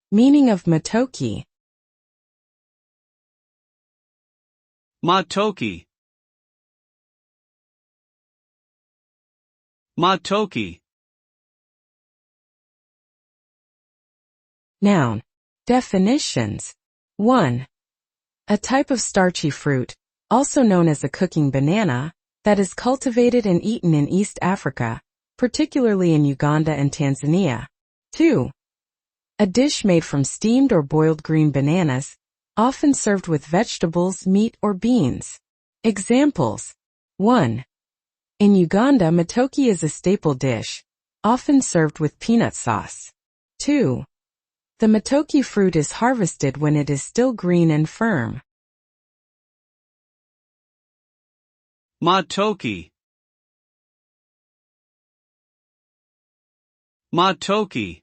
Meaning of matoke. Matoke. Matoke. Noun. Definitions. 1. A type of starchy fruit, also known as a cooking banana, that is cultivated and eaten in East Africa, particularly in Uganda and Tanzania. 2. A dish made from steamed or boiled green bananas, often served with vegetables, meat, or beans. Examples. 1. In Uganda, matoke is a staple dish, often served with peanut sauce. 2. The matoke fruit is harvested when it is still green and firm. Matoke. Matoke.